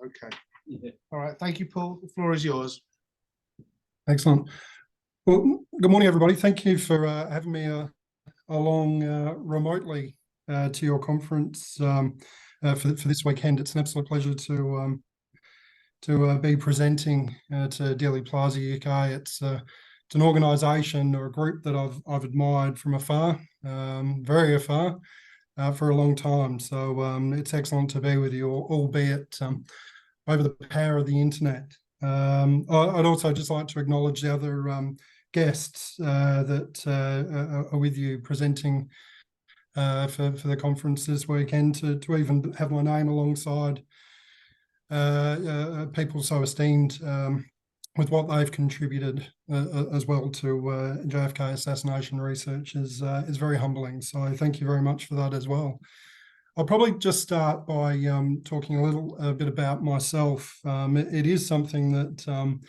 Okay. Yeah. All right. Thank you, Paul. The floor is yours. Excellent. Well, good morning, everybody. Thank you for having me along remotely to your conference for this weekend. It's an absolute pleasure to be presenting to Dealey Plaza UK. It's an organisation or a group that I've admired from afar, very afar, for a long time. So it's excellent to be with you, albeit over the power of the internet. I'd also just like to acknowledge the other guests that are with you presenting for the conference this weekend, to even have my name alongside people so esteemed with what they've contributed as well to JFK assassination research is very humbling. So thank you very much for that as well. I'll probably just start by talking a bit about myself. It is something that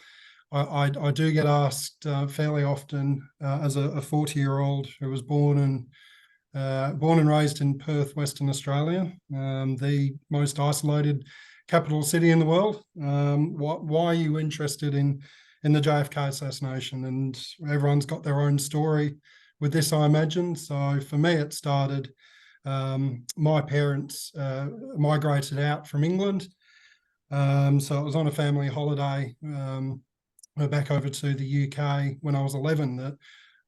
I do get asked fairly often as a 40-year-old who was born and raised in Perth, Western Australia, the most isolated capital city in the world. Why are you interested in the JFK assassination? And everyone's got their own story with this, I imagine. So for me, it started, my parents migrated out from England. So it was on a family holiday back over to the UK when I was 11 that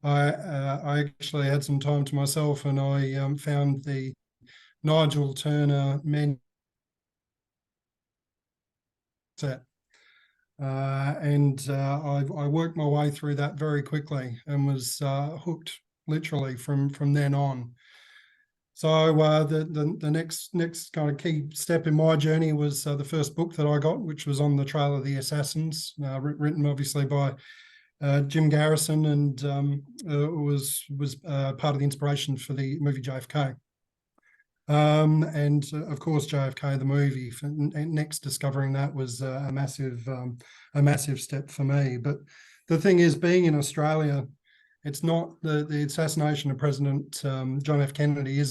I actually had some time to myself, and I found the Nigel Turner Men set. I worked my way through that very quickly and was hooked literally from then on. So the next kind of key step in my journey was the first book that I got, which was On the Trail of the Assassins, written obviously by Jim Garrison, and was part of the inspiration for the movie JFK. And of course, JFK the movie. Next, discovering that was a massive step for me. But the thing is, being in Australia, it's not the assassination of President John F. Kennedy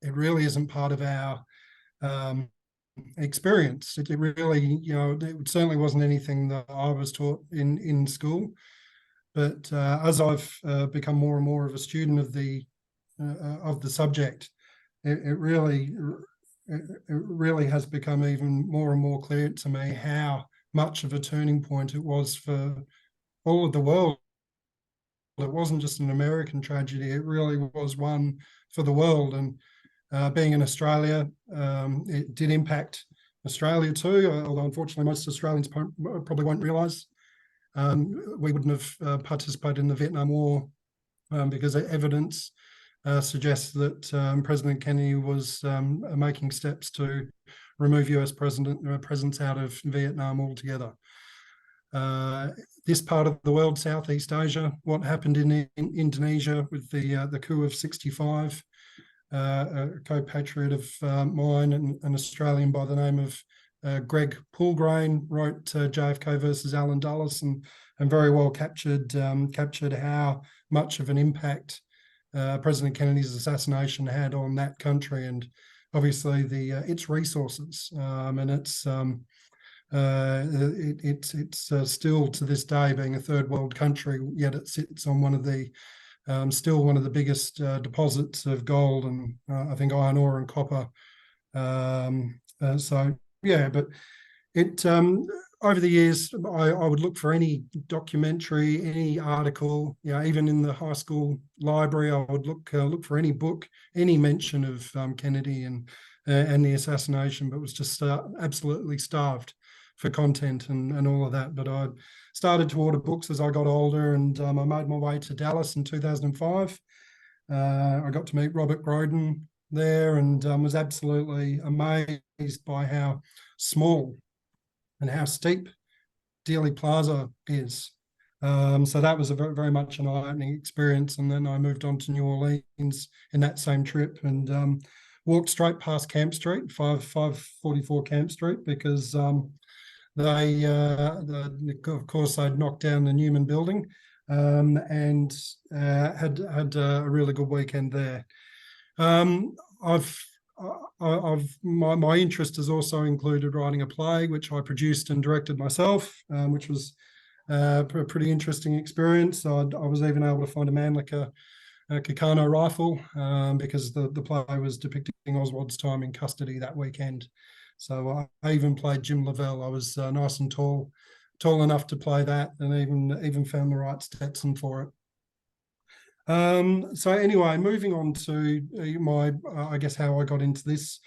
really isn't part of our experience. It really, it certainly wasn't anything that I was taught in school. But as I've become more and more of a student of the subject, it really has become even more and more clear to me how much of a turning point it was for all of the world. It wasn't just an American tragedy, it really was one for the world. And being in Australia, it did impact Australia too, although unfortunately most Australians probably won't realise. We wouldn't have participated in the Vietnam War because evidence suggests that President Kennedy was making steps to remove US presence out of Vietnam altogether. This part of the world, Southeast Asia, what happened in Indonesia with the coup of '65, a co-patriot of mine, and an Australian by the name of Greg Poulgrain, wrote JFK versus Alan Dulles, and very well captured how much of an impact President Kennedy's assassination had on that country, and obviously its resources, and it's still to this day, being a third world country, yet it sits on one of the biggest deposits of gold and I think iron ore and copper. So yeah, but it over the years, I would look for any documentary, any article, even in the high school library, I would look for any book, any mention of Kennedy and the assassination, but was just absolutely starved for content and all of that. But I started to order books as I got older, and I made my way to Dallas in 2005. I got to meet Robert Groden there, and was absolutely amazed by how small and how steep Dealey Plaza is. So that was a very much an eye-opening experience. And then I moved on to New Orleans in that same trip, and walked straight past Camp Street, 544 Camp Street, because they, of course, they'd knocked down the Newman building, and had a really good weekend there. I've my interest has also included writing a play, which I produced and directed myself, which was a pretty interesting experience. So I was even able to find a Mannlicher Kakano rifle because the play was depicting Oswald's time in custody that weekend. So I even played Jim Lavelle. I was nice and tall enough to play that, and even found the right Stetson for it. So anyway, moving on to my, I guess, how I got into this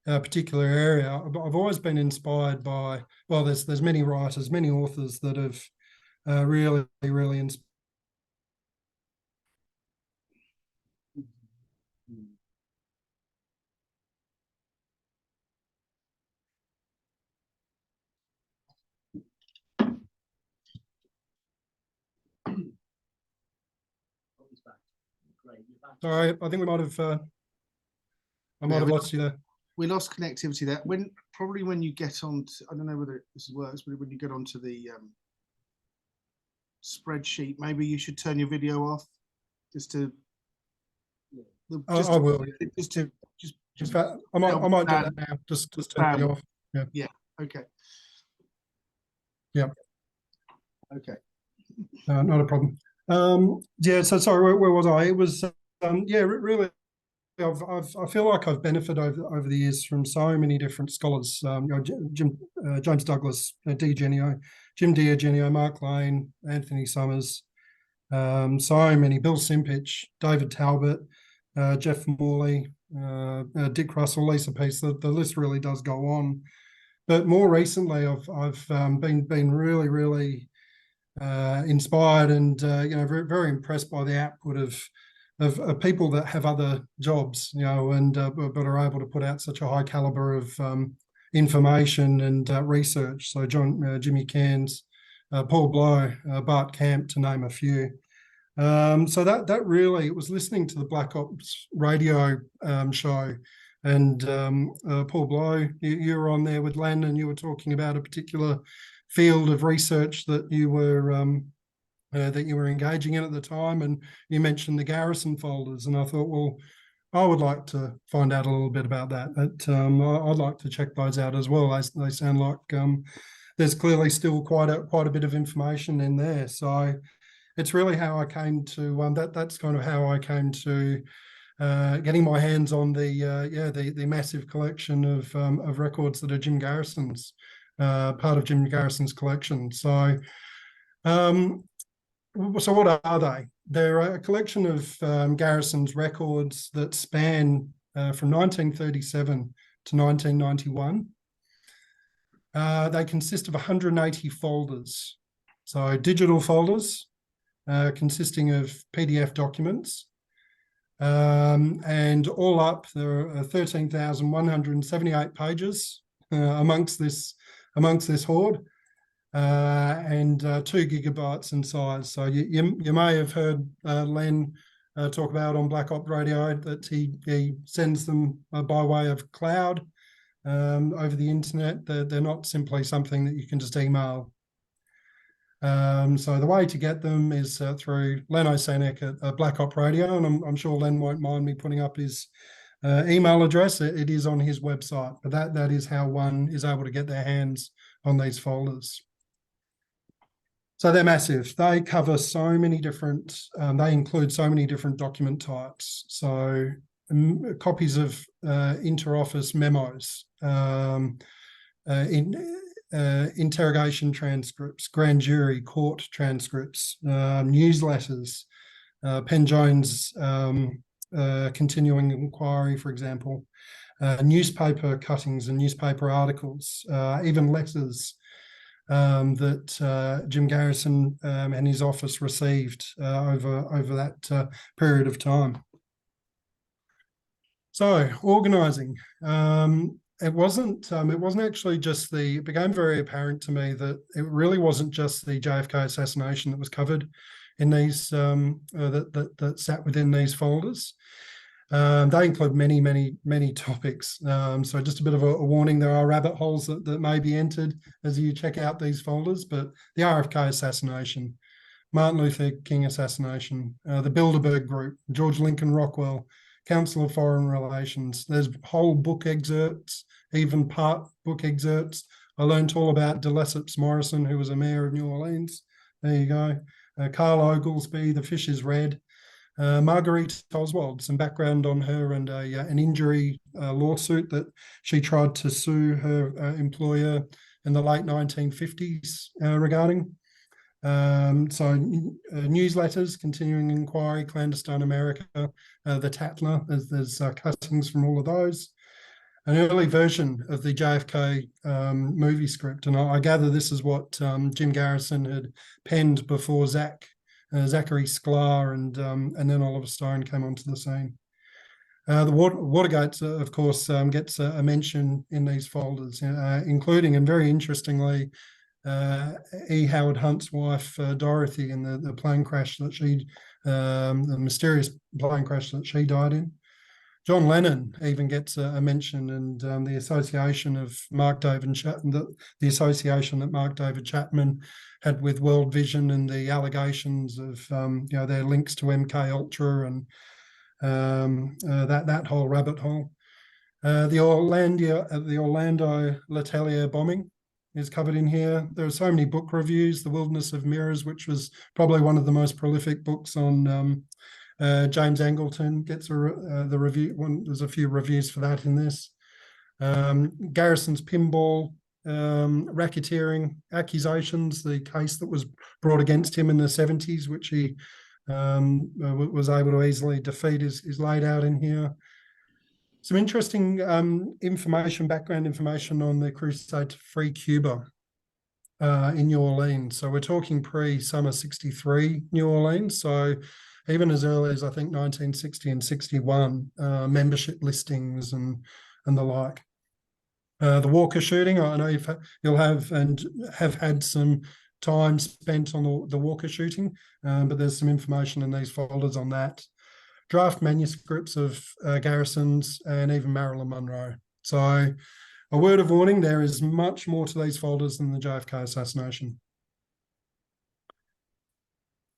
particular area. I've always been inspired by, well, there's many writers, many authors that have really inspired. Sorry, I think we might have, I might have lost you there. We lost connectivity there. Probably when you get on, I don't know whether this works, but when you get onto the spreadsheet, maybe you should turn your video off, just to. I will. Just I might do that now. Just turn it off. Yeah. Yeah. Okay. Yeah. Okay. Not a problem. Yeah. So sorry, where was I? It was yeah, really. I feel like I've benefited over the years from so many different scholars. James Douglas, D'Eugenio, Jim D'Eugenio, Mark Lane, Anthony Summers, so many. Bill Simpich, David Talbot, Jeff Morley, Dick Russell, Lisa Peace. The list really does go on. But more recently, I've been really inspired and very impressed by the output of people that have other jobs, and but are able to put out such a high caliber of information and research. So Jimmy Cairns, Paul Blow, Bart Camp, to name a few. So that really, it was listening to the Black Ops radio show, and Paul Blow, you were on there with Len, and you were talking about a particular field of research that you were engaging in at the time, and you mentioned the Garrison folders, and I thought, well, I would like to find out a little bit about that. But I'd like to check those out as well. They sound like there's clearly still quite a bit of information in there. So it's really how I came to that's kind of how I came to getting my hands on the massive collection of records that are Jim Garrison's part of Jim Garrison's collection. So what are they? They're a collection of Garrison's records that span from 1937 to 1991. They consist of 180 folders. So digital folders consisting of PDF documents. And all up, there are 13,178 pages amongst this hoard. And 2 gigabytes in size. So you may have heard Len talk about on Black Op Radio that he sends them by way of cloud over the internet. They're not simply something that you can just email. So the way to get them is through Len Osanic at Black Op Radio, and I'm sure Len won't mind me putting up his email address. It is on his website, but that is how one is able to get their hands on these folders. So they're massive. They cover so many different, they include so many different document types. So copies of inter-office memos, interrogation transcripts, grand jury, court transcripts, newsletters, Penn Jones continuing inquiry, for example, newspaper cuttings and newspaper articles, even letters that Jim Garrison and his office received over that period of time. So organising, it wasn't actually just it became very apparent to me that it really wasn't just the JFK assassination that was covered in these that sat within these folders. They include many topics. So just a bit of a warning, there are rabbit holes that may be entered as you check out these folders, but the RFK assassination, Martin Luther King assassination, the Bilderberg group, George Lincoln Rockwell, Council of Foreign Relations. There's whole book excerpts, even part book excerpts. I learned all about de Lesseps Morrison, who was a mayor of New Orleans. There you go. Carl Oglesby, The Fish is Red. Marguerite Oswald, some background on her and an injury lawsuit that she tried to sue her employer in the late 1950s regarding. Newsletters, Continuing Inquiry, Clandestine America, The Tatler, there's cuttings from all of those. An early version of the JFK movie script, and I gather this is what Jim Garrison had penned before Zachary Sklar and then Oliver Stone came onto the scene. The Watergate, of course, gets a mention in these folders, including, and very interestingly, E. Howard Hunt's wife, Dorothy, in the plane crash that the mysterious plane crash that she died in. John Lennon even gets a mention, and the association of Mark David Chapman, the association that Mark David Chapman had with World Vision, and the allegations of their links to MK Ultra and that whole rabbit hole. The Orlando Letelier bombing is covered in here. There are so many book reviews. The Wilderness of Mirrors, which was probably one of the most prolific books on James Angleton, gets the review. There's a few reviews for that in this. Garrison's pinball racketeering accusations, the case that was brought against him in the 70s, which he was able to easily defeat, is laid out in here. Some interesting background information on the crusade to free Cuba in New Orleans. So we're talking pre-summer 63 New Orleans. So even as early as, I think, 1960 and 61, membership listings and the like. The Walker shooting, I know you'll have had some time spent on the Walker shooting, but there's some information in these folders on that. Draft manuscripts of Garrison's and even Marilyn Monroe. So a word of warning, there is much more to these folders than the JFK assassination.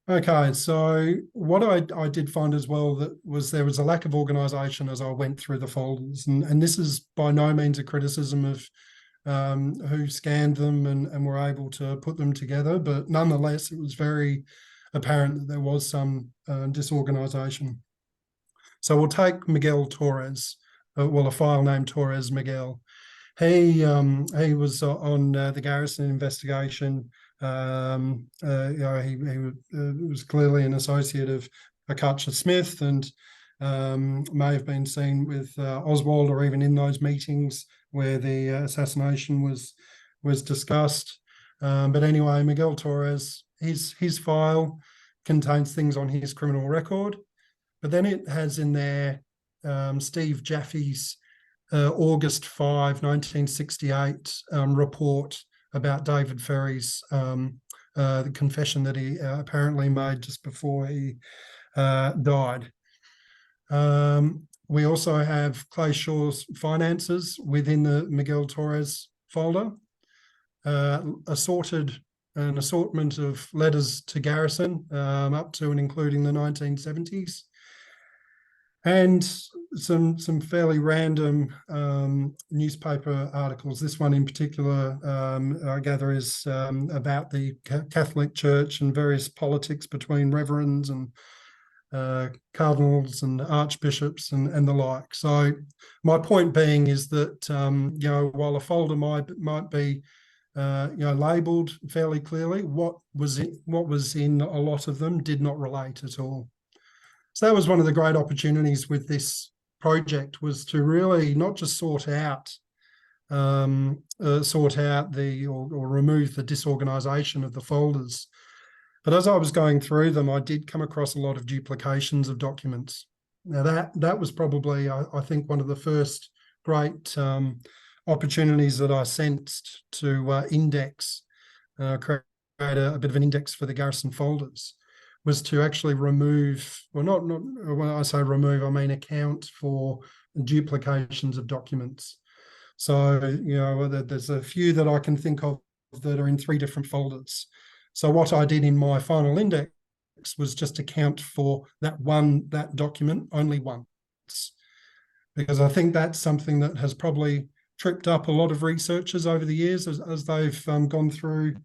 Okay, so what I did find as well there was a lack of organisation as I went through the folders, and this is by no means a criticism of who scanned them and were able to put them together, but nonetheless, it was very apparent that there was some disorganisation. So we'll take Miguel Torres, a file named Torres Miguel. He was on the Garrison investigation. He was clearly an associate of Akatcha Smith, and may have been seen with Oswald, or even in those meetings where the assassination was discussed. But anyway, Miguel Torres, his file contains things on his criminal record, but then it has in there Steve Jaffe's August 5, 1968 report about David Ferry's the confession that he apparently made just before he died. We also have Clay Shaw's finances within the Miguel Torres folder, an assortment of letters to Garrison up to and including the 1970s. And some fairly random newspaper articles. This one in particular, I gather, is about the Catholic Church and various politics between reverends and cardinals and archbishops and the like. So my point being is that while a folder might be labelled fairly clearly, what was in a lot of them did not relate at all. So that was one of the great opportunities with this project, was to really not just sort out or remove the disorganisation of the folders, but as I was going through them, I did come across a lot of duplications of documents. Now that was probably, I think, one of the first great opportunities that I sensed to index, create a bit of an index for the Garrison folders, was to actually remove, well, not when I say remove, I mean account for duplications of documents. So, there's a few that I can think of that are in 3 different folders. So what I did in my final index was just account for that document, only one. duplicates, because I think that's something that has probably tripped up a lot of researchers over the years as they've gone through,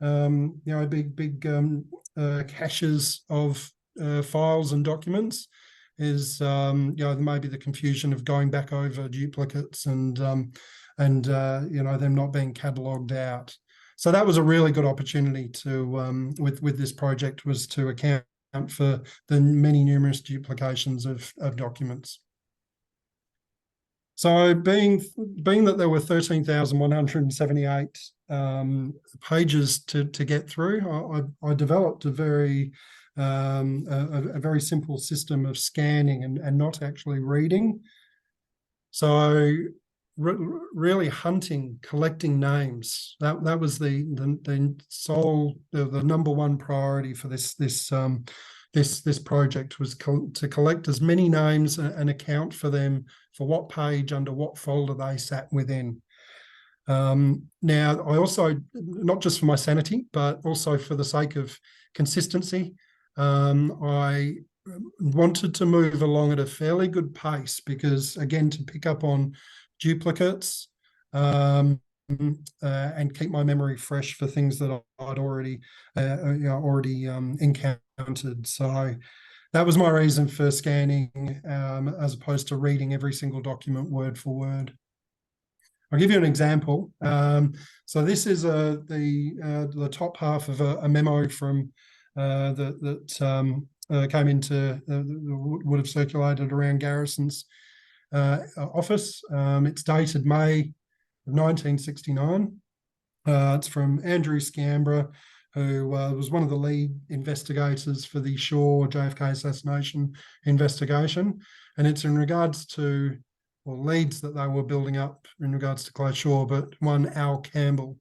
big caches of files and documents. Is maybe the confusion of going back over duplicates and them not being catalogued out. So that was a really good opportunity to with this project, was to account for the many numerous duplications of documents. So being that there were 13,178 pages to get through, I developed a very simple system of scanning and not actually reading. So really hunting, collecting names. That was the number one priority for this project, was to collect as many names and account for them, for what page, under what folder they sat within. Now, I also, not just for my sanity, but also for the sake of consistency, I wanted to move along at a fairly good pace, because, again, to pick up on duplicates and keep my memory fresh for things that I'd already encountered. So that was my reason for scanning, as opposed to reading every single document word for word. I'll give you an example. So this is the top half of a memo from that came into would have circulated around Garrison's office. It's dated May of 1969. It's from Andrew Scamborough, who was one of the lead investigators for the Shaw JFK assassination investigation. And it's in regards to, well, leads that they were building up in regards to Clay Shaw, but one Al Campbell.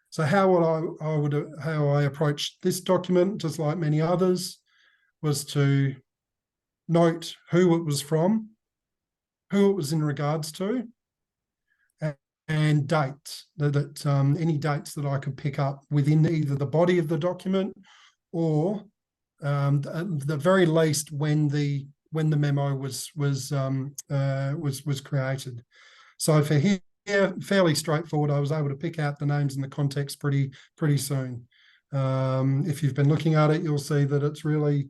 So how I approached this document, just like many others, was to note who it was from, who it was in regards to, and dates, any dates that I could pick up within either the body of the document or the very least when the memo was created. So for here, fairly straightforward. I was able to pick out the names and the context pretty soon. If you've been looking at it, you'll see that it's really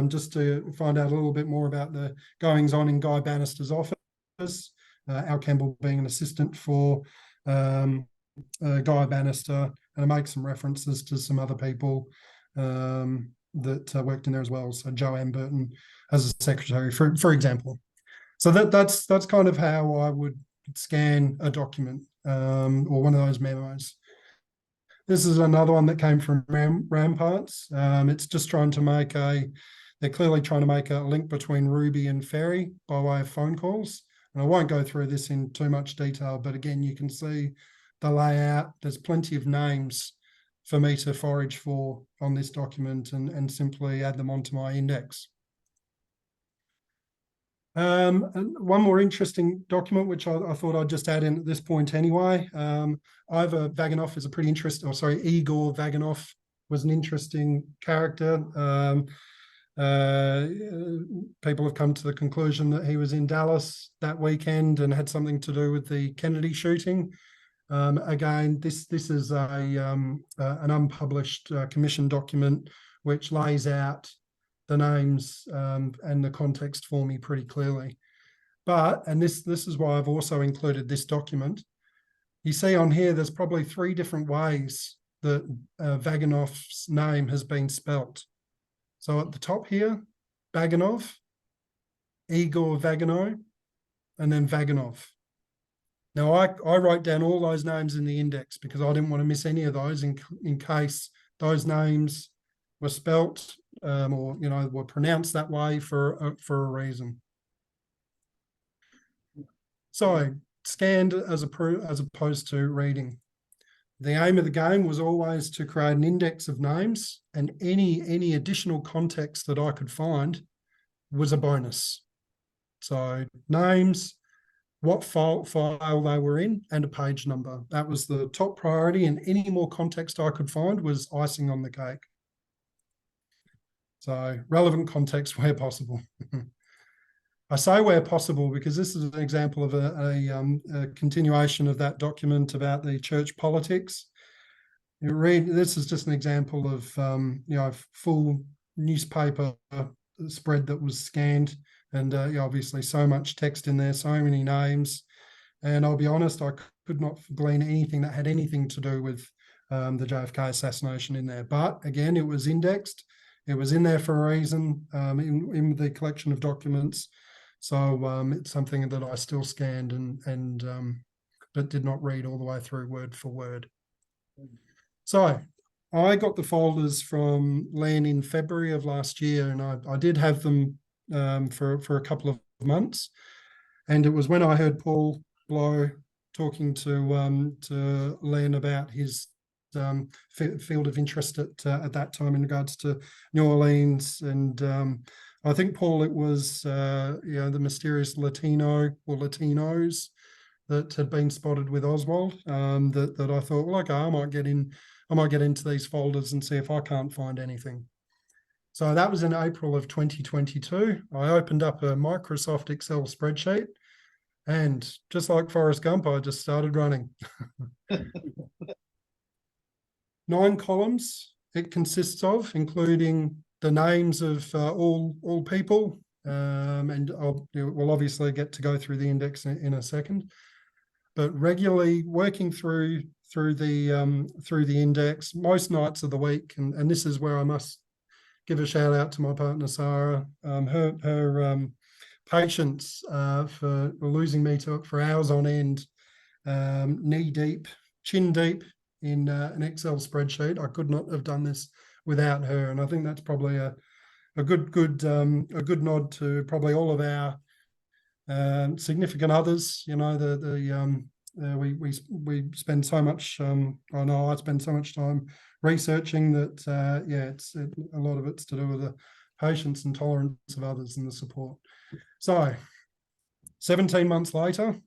just to find out a little bit more about the goings on in Guy Bannister's office. Al Campbell being an assistant for Guy Bannister, and I make some references to some other people that worked in there as well. So Joanne Burton as a secretary, for example. So that's kind of how I would scan a document or one of those memos. This is another one that came from Ramparts. It's just trying to make they're clearly trying to make a link between Ruby and Ferry by way of phone calls. And I won't go through this in too much detail, but again, you can see the layout. There's plenty of names for me to forage for on this document and simply add them onto my index. And one more interesting document, which I thought I'd just add in at this point anyway. Ivor Vaganov is a pretty interesting, Igor Vaganov was an interesting character. People have come to the conclusion that he was in Dallas that weekend and had something to do with the Kennedy shooting. Again, this is an unpublished commission document which lays out the names and the context for me pretty clearly. But, and this is why I've also included this document, you see on here there's probably 3 different ways that Vaganov's name has been spelt. So at the top here, Vaganov, Igor Vaganov, and then Vaganov. Now I wrote down all those names in the index because I didn't want to miss any of those in case those names were spelt or were pronounced that way for a reason. So scanned as opposed to reading. The aim of the game was always to create an index of names, and any additional context that I could find was a bonus. So names, what file they were in, and a page number. That was the top priority, and any more context I could find was icing on the cake. So relevant context where possible. I say where possible because this is an example of a continuation of that document about the church politics. This is just an example of full newspaper spread that was scanned, and obviously so much text in there, so many names. And I'll be honest, I could not glean anything that had anything to do with the JFK assassination in there. But again, it was indexed. It was in there for a reason in the collection of documents. So it's something that I still scanned and but did not read all the way through word for word. So I got the folders from Len in February of last year, and I did have them for a couple of months. And it was when I heard Paul Blow talking to Len about his field of interest at that time in regards to New Orleans, and I think, Paul, it was the mysterious Latino or Latinos that had been spotted with Oswald. That I thought, well, okay, I might get into these folders and see if I can't find anything. So that was in April of 2022. I opened up a Microsoft Excel spreadsheet, and just like Forrest Gump, I just started running. 9 columns it consists of, including the names of all people, and we'll obviously get to go through the index in a second. But regularly working through the index most nights of the week, and this is where I must give a shout out to my partner Sarah, her patience for losing me to it for hours on end, knee deep, chin deep in an Excel spreadsheet. I could not have done this without her, and I think that's probably a good nod to probably all of our significant others. You know, we spend so much. I know I spend so much time researching that. A lot of it's to do with the patience and tolerance of others and the support. So, 17 months later,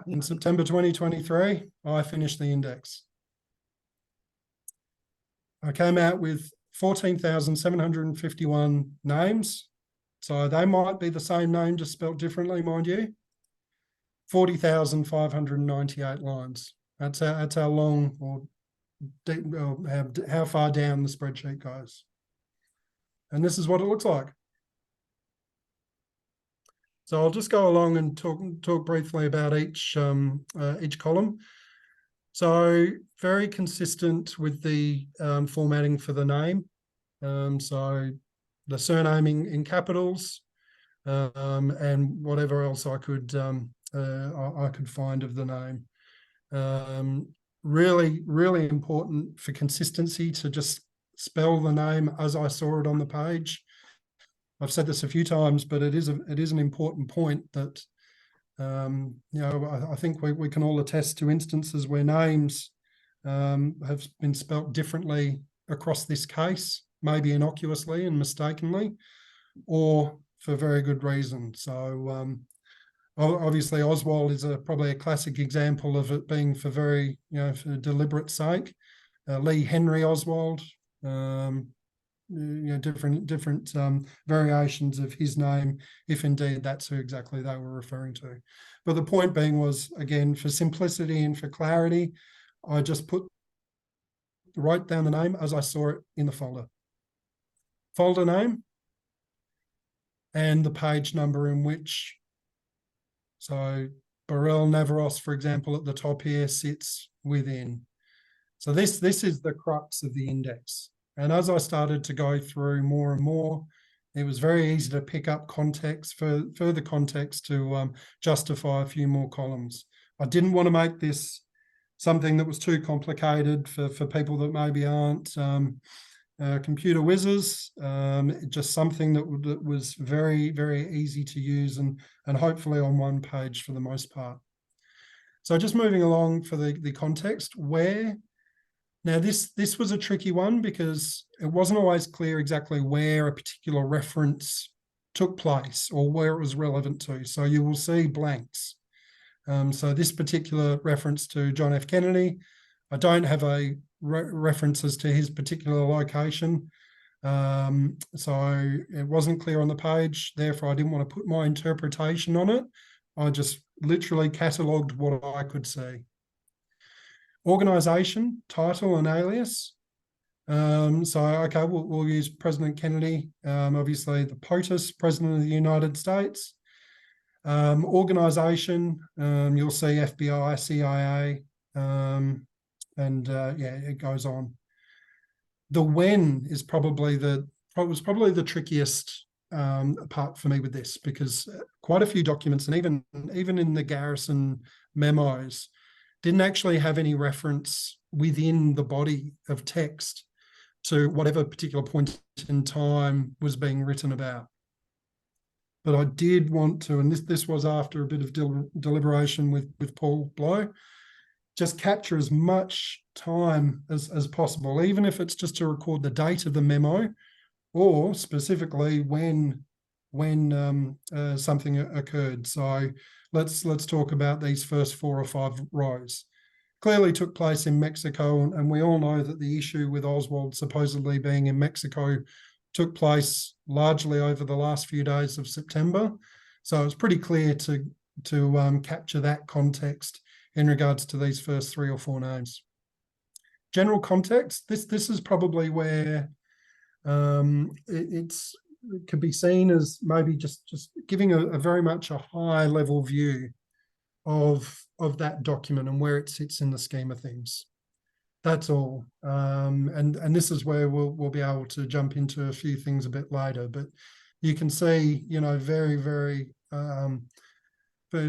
in September 2023, I finished the index. I came out with 14,751 names. So they might be the same name, just spelt differently, mind you. 40,598 lines. That's how long or deep, or how far down the spreadsheet goes. And this is what it looks like. So I'll just go along and talk briefly about each column. So very consistent with the formatting for the name. So the surname in capitals, and whatever else I could find of the name. Really important for consistency to just spell the name as I saw it on the page. I've said this a few times, but it is an important point that I think we can all attest to instances where names have been spelt differently across this case, maybe innocuously and mistakenly, or for very good reason. So obviously Oswald is probably a classic example of it being for very, for deliberate sake. Lee Henry Oswald, different variations of his name, if indeed that's who exactly they were referring to. But the point being was, again, for simplicity and for clarity, I just write down the name as I saw it in the folder. Folder name and the page number in which. So Burrell Navarros, for example, at the top here sits within. So this is the crux of the index. And as I started to go through more and more, it was very easy to pick up context, further context to justify a few more columns. I didn't want to make this something that was too complicated for people that maybe aren't computer whizzes, just something that was very, very easy to use and hopefully on one page for the most part. So just moving along for the context, where. Now, this was a tricky one because it wasn't always clear exactly where a particular reference took place or where it was relevant to. So you will see blanks. So this particular reference to John F. Kennedy, I don't have a references to his particular location. So it wasn't clear on the page. Therefore, I didn't want to put my interpretation on it. I just literally catalogued what I could see. Organisation, title and alias. Okay, we'll use President Kennedy, obviously the POTUS, President of the United States. Organisation, you'll see FBI, CIA, it goes on. The when is probably the trickiest part for me with this, because quite a few documents, and even in the Garrison memos, didn't actually have any reference within the body of text to whatever particular point in time was being written about. But I did want to, and this was after a bit of deliberation with Paul Blow, just capture as much time as possible, even if it's just to record the date of the memo, or specifically when something occurred. So let's talk about these first 4 or 5 rows. Clearly took place in Mexico, and we all know that the issue with Oswald supposedly being in Mexico took place largely over the last few days of September. So it's pretty clear to capture that context in regards to these first 3 or 4 names. General context, this is probably where it could be seen as maybe just giving a very much a high level view of that document and where it sits in the scheme of things. That's all. And this is where we'll be able to jump into a few things a bit later, but you can see, very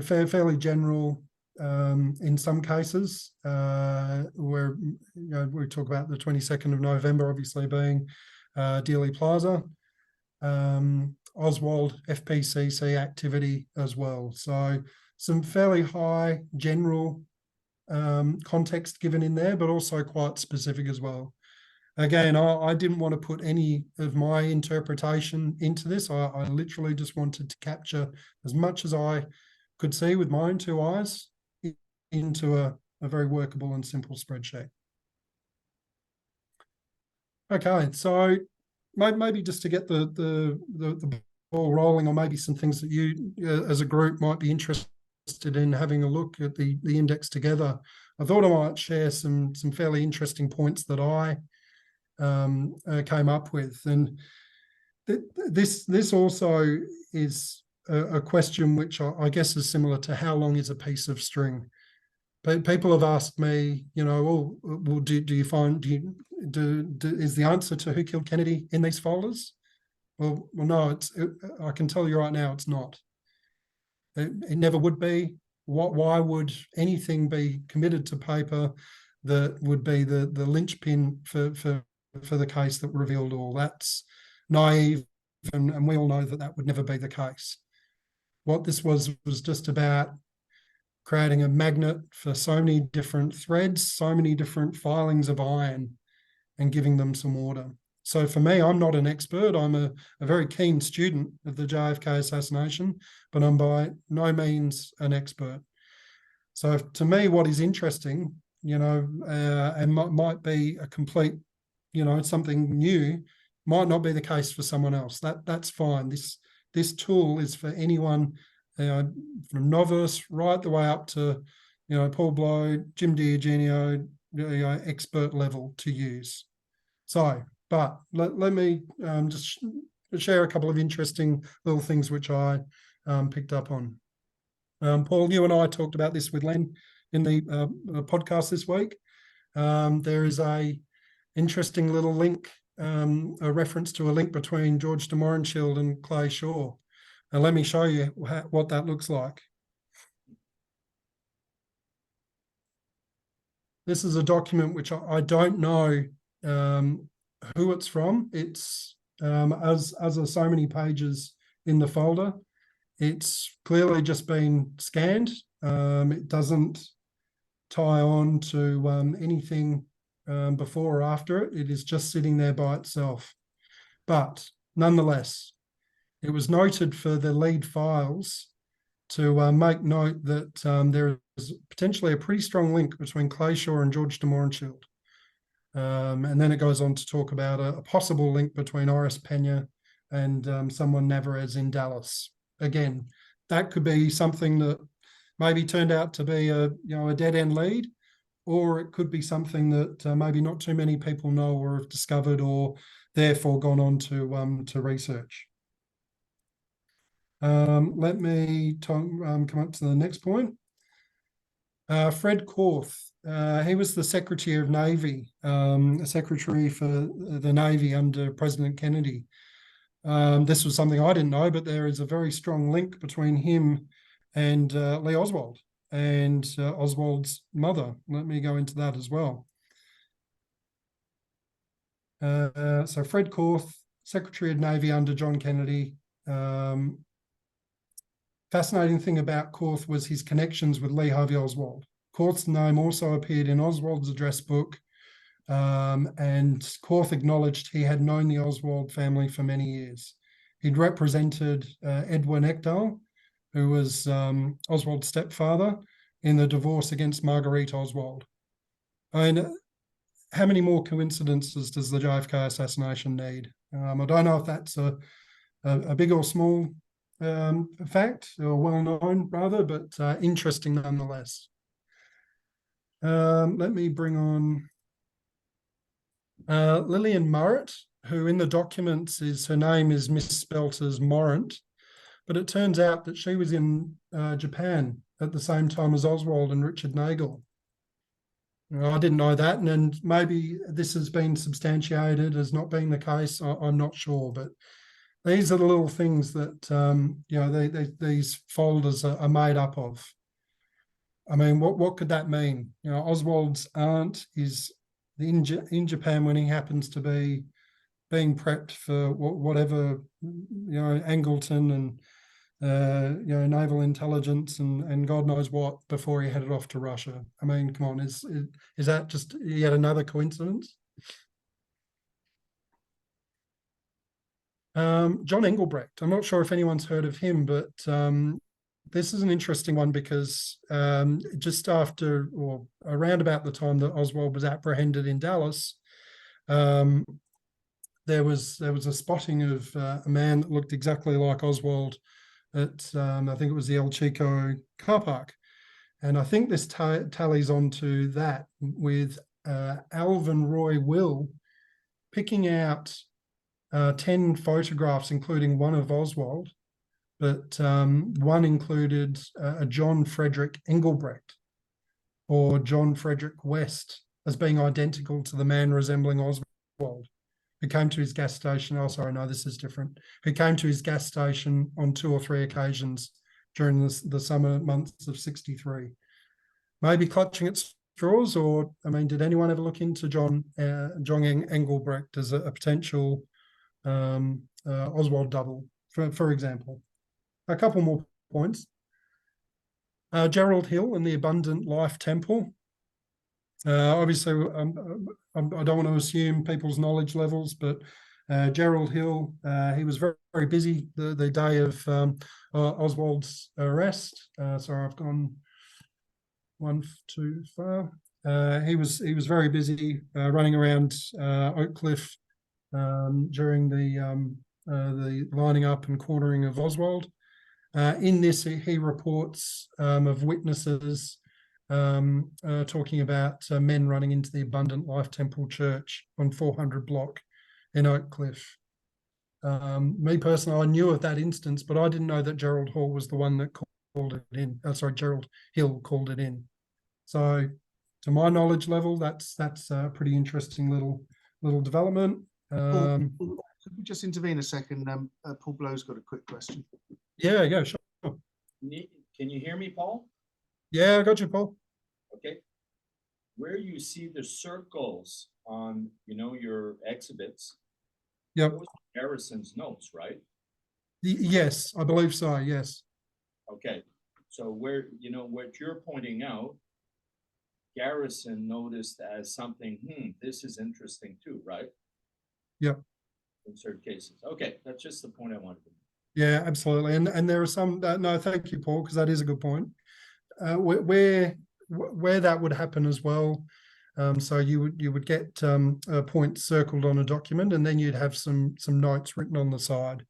fairly general in some cases, where we talk about the 22nd of November obviously being Dealey Plaza, Oswald FPCC activity as well. So some fairly high general context given in there, but also quite specific as well. Again, I didn't want to put any of my interpretation into this. I literally just wanted to capture as much as I could see with my own 2 eyes into a very workable and simple spreadsheet. Okay, so maybe just to get the ball rolling, or maybe some things that you as a group might be interested in having a look at the index together. I thought I might share some fairly interesting points that I came up with, and this also is a question which I guess is similar to how long is a piece of string. People have asked me, well, is the answer to who killed Kennedy in these folders? Well, no, I can tell you right now, it's not. It never would be. Why would anything be committed to paper that would be the linchpin for the case that revealed all? That's naive, and we all know that would never be the case. What this was just about creating a magnet for so many different threads, so many different filings of iron, and giving them some order. So for me, I'm not an expert. I'm a very keen student of the JFK assassination, but I'm by no means an expert. So to me, what is interesting, and might be a complete, something new, might not be the case for someone else. That's fine. This tool is for anyone, from novice right the way up to, Paul Blow, Jim D'Eugenio, expert level to use. So, but let me just share a couple of interesting little things which I picked up on. Paul, you and I talked about this with Len in the podcast this week. There is a interesting little link, a reference to a link between George de Mohrenschildt and Clay Shaw. And let me show you what that looks like. This is a document which I don't know who it's from. It's as are so many pages in the folder. It's clearly just been scanned. It doesn't tie on to anything before or after it. It is just sitting there by itself. But nonetheless, it was noted for the lead files to make note that there is potentially a pretty strong link between Clay Shaw and George de Mohrenschildt. And then it goes on to talk about a possible link between Oris Pena and someone Navarez in Dallas. Again, that could be something that maybe turned out to be a dead end lead, or it could be something that maybe not too many people know or have discovered, or therefore gone on to research. Let me come up to the next point. Fred Korth, he was the Secretary of Navy, Secretary for the Navy under President Kennedy. This was something I didn't know, but there is a very strong link between him and Lee Oswald and Oswald's mother. Let me go into that as well. So Fred Korth, Secretary of Navy under John Kennedy. Fascinating thing about Korth was his connections with Lee Harvey Oswald. Korth's name also appeared in Oswald's address book, and Korth acknowledged he had known the Oswald family for many years. He'd represented Edwin Ekdahl, who was Oswald's stepfather, in the divorce against Marguerite Oswald. I mean, how many more coincidences does the JFK assassination need? I don't know if that's a big or small fact, or well known rather, but interesting nonetheless. Let me bring on Lillian Murrett, who in the documents her name is misspelt as Morant, but it turns out that she was in Japan at the same time as Oswald and Richard Nagel. I didn't know that, and maybe this has been substantiated as not being the case. I'm not sure, but these are the little things that these folders are made up of. I mean, what could that mean? Oswald's aunt is in Japan when he happens to be being prepped for whatever, Angleton and naval intelligence and God knows what before he headed off to Russia. I mean, come on, is that just yet another coincidence? John Engelbrecht. I'm not sure if anyone's heard of him, but this is an interesting one because just after or around about the time that Oswald was apprehended in Dallas, there was a spotting of a man that looked exactly like Oswald at I think it was the El Chico car park, and I think this tallies onto that with Alvin Roy Will picking out 10 photographs, including one of Oswald, but one included a John Frederick Engelbrecht or John Frederick West as being identical to the man resembling Oswald, who came to his gas station. Oh, sorry, no, this is different. Who came to his gas station on 2 or 3 occasions during the summer months of '63. Maybe clutching at straws, or, I mean, did anyone ever look into John Engelbrecht as a potential Oswald double, for example? A couple more points. Gerald Hill and the Abundant Life Temple. Obviously, I don't want to assume people's knowledge levels, but Gerald Hill, he was very, very busy the day of Oswald's arrest. Sorry, I've gone one too far. He was very busy running around Oak Cliff during the lining up and cornering of Oswald. In this, he reports of witnesses talking about men running into the Abundant Life Temple Church on 400 block in Oak Cliff. Me personally, I knew of that instance, but I didn't know that Gerald Hall was the one that called it in. Gerald Hill called it in. So, to my knowledge level, that's a pretty interesting little development. Could we just intervene a second? Paul Blow's got a quick question. Yeah, sure. Can you hear me, Paul? Yeah, I got you, Paul. Okay. Where you see the circles on, your exhibits, Yep. those are Garrison's notes, right? Yes, I believe so, yes. Okay. So what you're pointing out, Garrison noticed as something, this is interesting too, right? Yep. In certain cases. Okay, that's just the point I wanted to make. Yeah, absolutely. And there are some, no, thank you, Paul, because that is a good point. Where that would happen as well, So you would get a point circled on a document, and then you'd have some notes written on the side.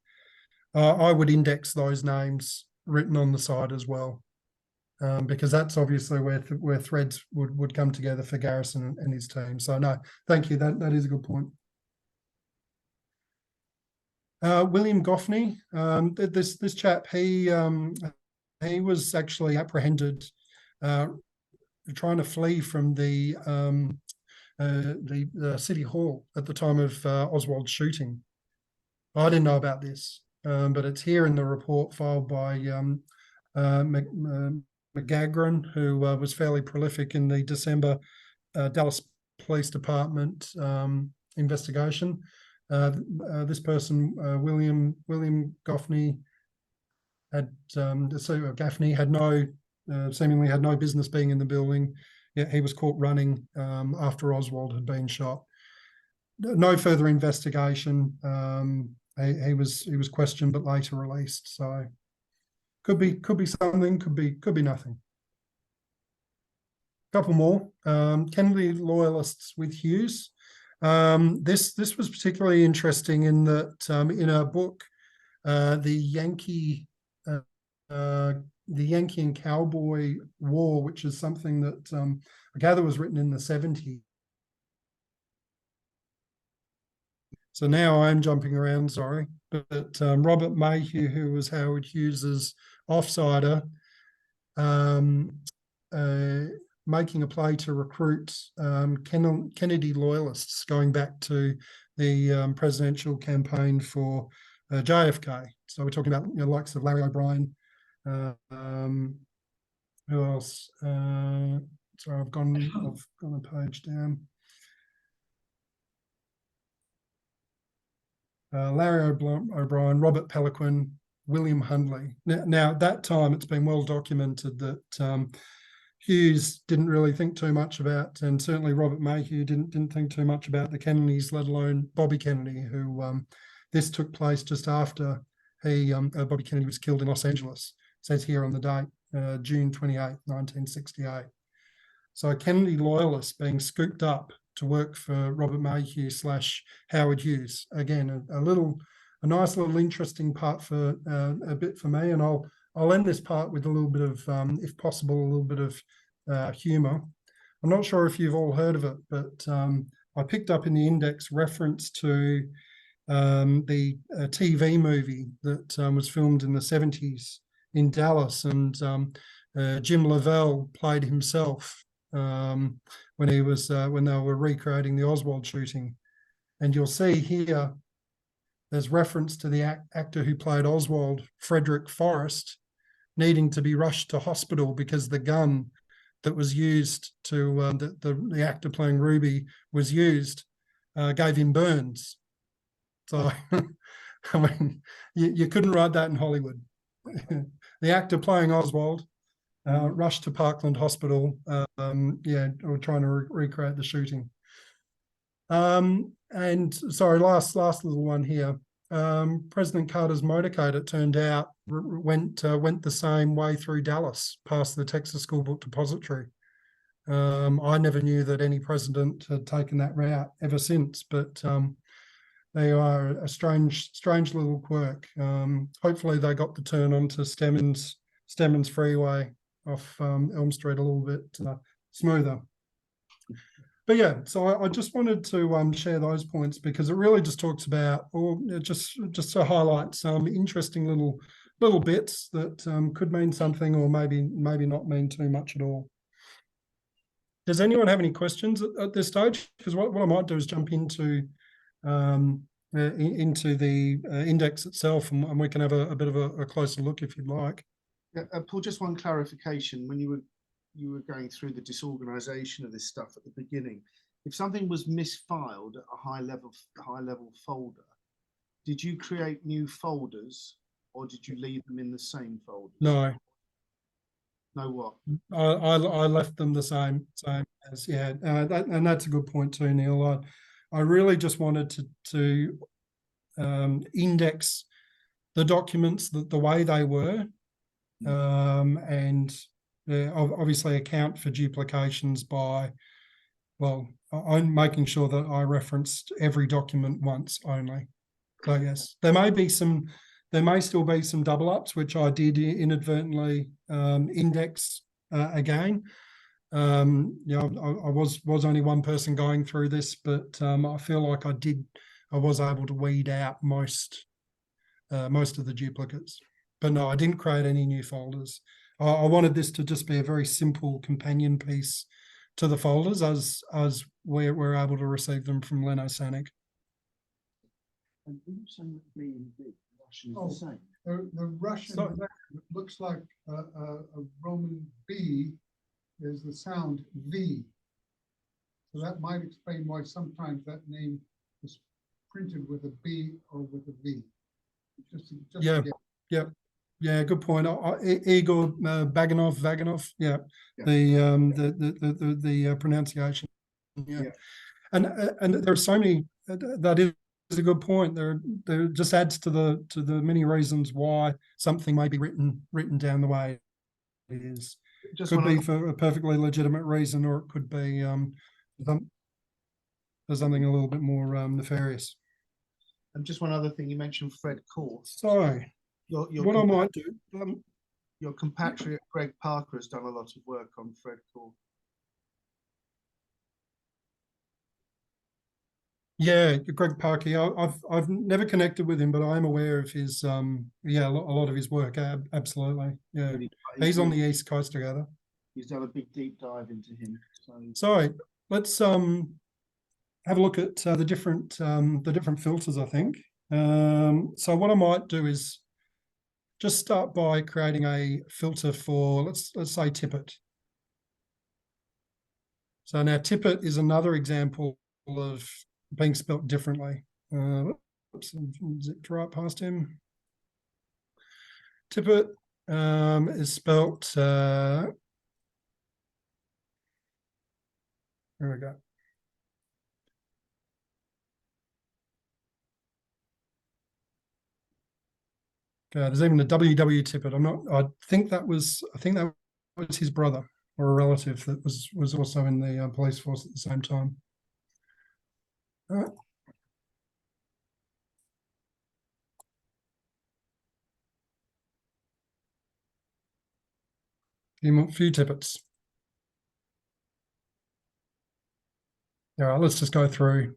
I would index those names written on the side as well, because that's obviously where threads would come together for Garrison and his team. So no, thank you. That is a good point. William Goffney, this chap, he was actually apprehended trying to flee from the City Hall at the time of Oswald's shooting. I didn't know about this, but it's here in the report filed by McGagran, who was fairly prolific in the December Dallas Police Department investigation. This person, William Goffney, Gaffney had seemingly had no business being in the building. Yet he was caught running after Oswald had been shot. No further investigation. He was questioned but later released. So could be something, could be nothing. Couple more. Kennedy loyalists with Hughes. This was particularly interesting in that in our book, the Yankee and Cowboy War, which is something that I gather was written in the 70s. So now I'm jumping around, sorry. But Robert Mayhew, who was Howard Hughes's offsider, making a play to recruit Kennedy loyalists going back to the presidential campaign for JFK. So we're talking about the likes of Larry O'Brien. Who else? Sorry, I've gone a page down. Larry O'Brien, Robert Peliquin, William Hundley. Now, at that time, it's been well documented that Hughes didn't really think too much about, and certainly Robert Mayhew didn't think too much about the Kennedys, let alone Bobby Kennedy, who this took place just after Bobby Kennedy was killed in Los Angeles. It says here on the date, June 28, 1968. So Kennedy loyalists being scooped up to work for Robert Mayhew / Howard Hughes. Again, a nice little interesting part for a bit for me, and I'll end this part with a little bit of, if possible, a little bit of humour. I'm not sure if you've all heard of it, but I picked up in the index reference to the TV movie that was filmed in the 70s in Dallas, and Jim Lavelle played himself when they were recreating the Oswald shooting. And you'll see here there's reference to the actor who played Oswald, Frederick Forrest, needing to be rushed to hospital because the gun that was used to the actor playing Ruby was used gave him burns. So I mean, you couldn't write that in Hollywood. The actor playing Oswald rushed to Parkland Hospital, or trying to recreate the shooting. And sorry, last little one here. President Carter's motorcade, it turned out, went the same way through Dallas, past the Texas School Book Depository. I never knew that any president had taken that route ever since, but they are a strange little quirk. Hopefully they got the turn onto Stemmons Freeway off Elm Street a little bit smoother. But yeah, so I just wanted to share those points because it really just talks about, or just to highlight some interesting little bits that could mean something, or maybe not mean too much at all. Does anyone have any questions at this stage? Because what I might do is jump into the index itself, and we can have a bit of a closer look if you'd like. Yeah, Paul, just one clarification. When you were going through the disorganization of this stuff at the beginning, if something was misfiled at a high level folder, did you create new folders or did you leave them in the same folders? No. No what? I left them the same as, yeah, and that's a good point too, Neil. I really just wanted to index the documents the way they were, and obviously account for duplications by well, I'm making sure that I referenced every document once only. So yes, there may still be some double ups, which I did inadvertently index again. I was only one person going through this, but I feel like I was able to weed out most of the duplicates. But no, I didn't create any new folders. I wanted this to just be a very simple companion piece to the folders as we're able to receive them from Len Osanic. And when you say B and B, Russian is Oh. the same. The Russian So- looks like a Roman B is the sound V. So that might explain why sometimes that name is printed with a B or with a V. Just Yeah. to get- Yeah, good point. Igor Vaganov. Yeah, Yeah. the pronunciation. Yeah, Yeah. and there are so many. That is a good point. There just adds to the many reasons why something may be written down the way it is. Just Could one be other, for a perfectly legitimate reason, or it could be for something a little bit more nefarious. and just one other thing, you mentioned Fred Court. So Your what I might do. your compatriot Greg Parker has done a lot of work on Fred Court. Yeah, Greg Parkey. I've never connected with him, but I'm aware of his a lot of his work. Absolutely, yeah. He's on the East Coast together. He's done a big deep dive into him. So let's have a look at the different filters. I think. So what I might do is just start by creating a filter for let's say Tippett. So now Tippett is another example of being spelt differently. Oops, zipped right past him. Tippett is spelt. There we go. There's even a WW Tippett. I think that was his brother or a relative that was also in the police force at the same time. All right. Few Tippetts. All right, let's just go through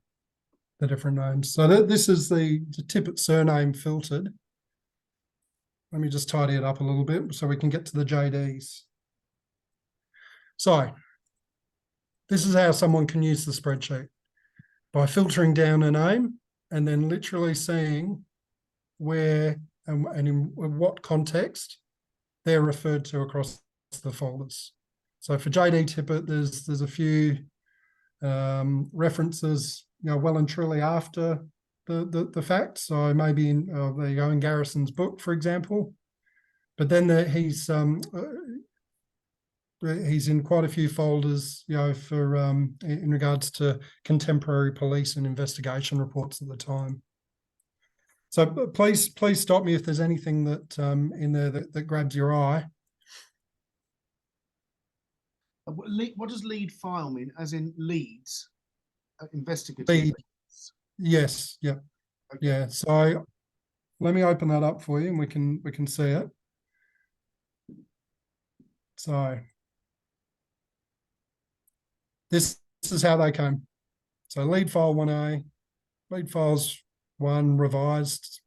the different names. So this is the Tippett surname filtered. Let me just tidy it up a little bit so we can get to the JDs. So this is how someone can use the spreadsheet, by filtering down a name and then literally seeing where and in what context they're referred to across the folders. So for JD Tippett, there's a few references, well and truly after the fact. So maybe in Garrison's book, for example. But then he's in quite a few folders, for in regards to contemporary police and investigation reports at the time. So please stop me if there's anything that in there that grabs your eye. What does lead file mean? As in leads, investigative. Lead. Yes. Yeah. Okay. Yeah. So let me open that up for you, and we can see it. So this is how they came. So lead file 1A, lead files 1 revised,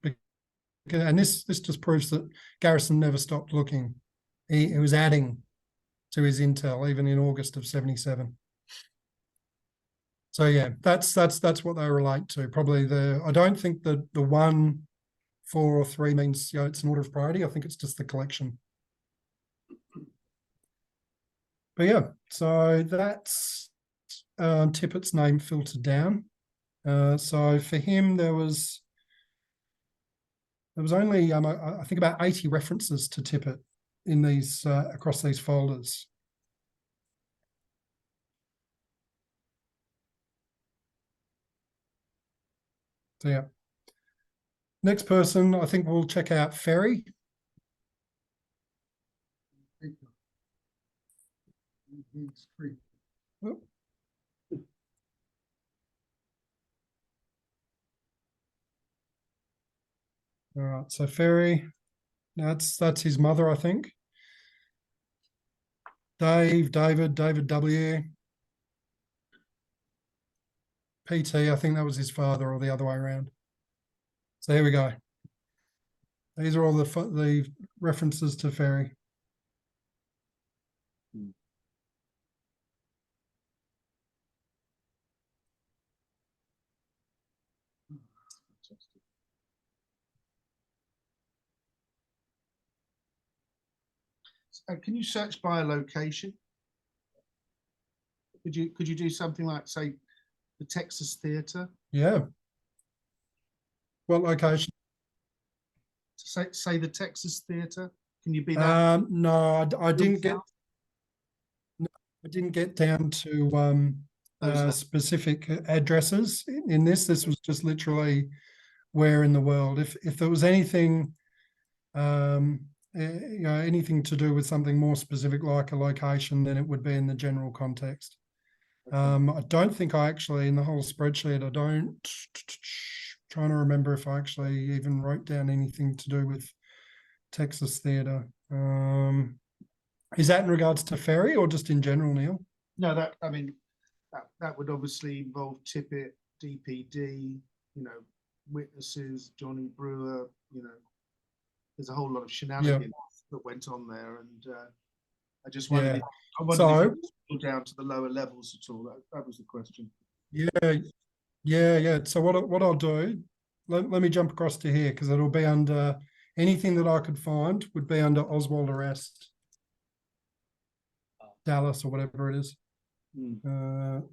and this just proves that Garrison never stopped looking. He was adding to his intel even in August of 77. So yeah, that's what they relate to. Probably I don't think the 1, 4, or 3 means it's an order of priority. I think it's just the collection. But yeah, so that's Tippett's name filtered down. So for him, there was only I think about 80 references to Tippett in these across these folders. So yeah. Next person, I think we'll check out Ferry. All right, so Ferry, that's his mother, I think. David W. PT, I think that was his father, or the other way around. So here we go. These are all the references to Ferry. Can you search by a location? Could you do something like, say, the Texas Theatre? Yeah. What location? Say the Texas Theatre. Can you be that? No, I didn't get. South? I didn't get down to Those specific addresses in this. This was just literally where in the world. If there was anything, you know, anything to do with something more specific like a location, then it would be in the general context. I don't think I actually, in the whole spreadsheet, I don't, trying to remember if I actually even wrote down anything to do with Texas Theatre. Is that in regards to Ferry or just in general, Neil? No, that would obviously involve Tippett, DPD, you know, witnesses, Johnny Brewer, you know, there's a whole lot of shenanigans that went on there, and I just wondered, if you could go down to the lower levels at all. That was the question. Yeah. So what I'll do, let me jump across to here, because it'll be under anything that I could find would be under Oswald arrest, Dallas or whatever it is. Hang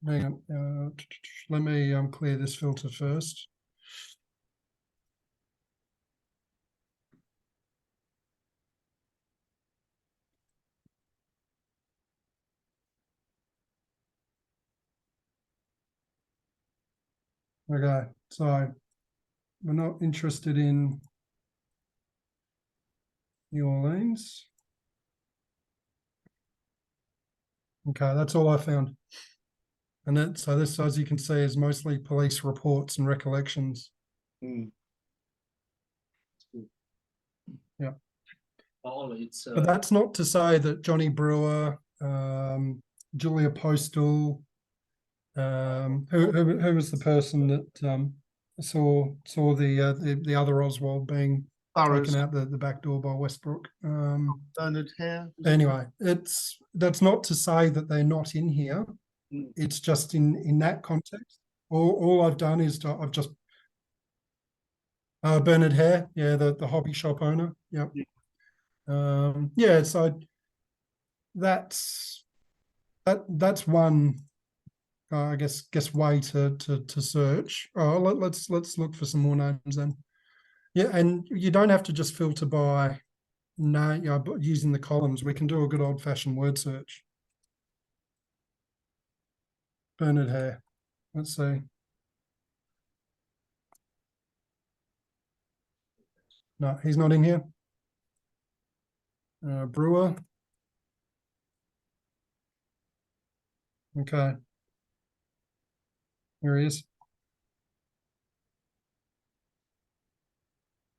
on, let me clear this filter first. Okay, so we're not interested in New Orleans. Okay, that's all I found. And so this, as you can see, is mostly police reports and recollections. Yeah. But that's not to say that Johnny Brewer, Julia Postal, who was the person that saw the other Oswald being taken out the back door by Westbrook. Bernard Hare. Anyway, that's not to say that they're not in here. It's just in that context. All I've done is I've just Bernard Hare, yeah, the hobby shop owner. Yep. Yeah, so that's one I guess way to search. Oh, let's look for some more names then. Yeah, and you don't have to just filter by name, you know, using the columns. We can do a good old-fashioned word search. Bernard Hare. Let's see. No, he's not in here. Brewer. Okay. Here he is.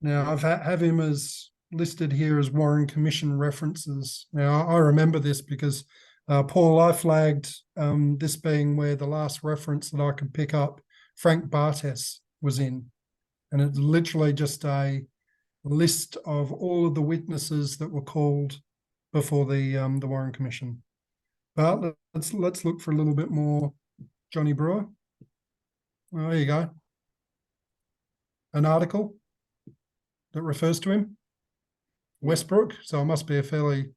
Now I've have him as listed here as Warren Commission references. Now I remember this because Paul, I flagged this being where the last reference that I could pick up, Frank Bartes, was in, and it's literally just a list of all of the witnesses that were called before the Warren Commission. But let's look for a little bit more Johnny Brewer. Oh, there you go. An article that refers to him, Westbrook. So it must be a fairly.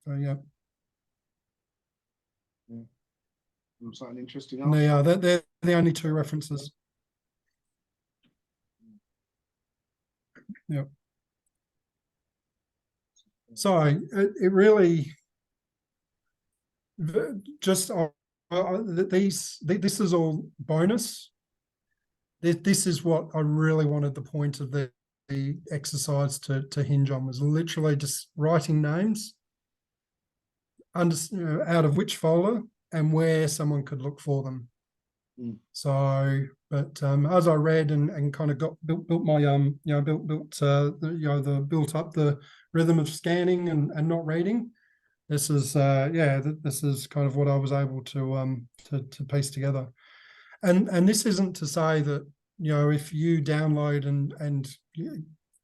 So yeah. Looks like an interesting article. Yeah, they're the only two references. Yep. So it really just this is all bonus. This is what I really wanted the point of the exercise to hinge on, was literally just writing names out of which folder and where someone could look for them. So But as I read and kind of built my built up the rhythm of scanning and not reading. This is this is kind of what I was able to piece together. And this isn't to say that, if you download and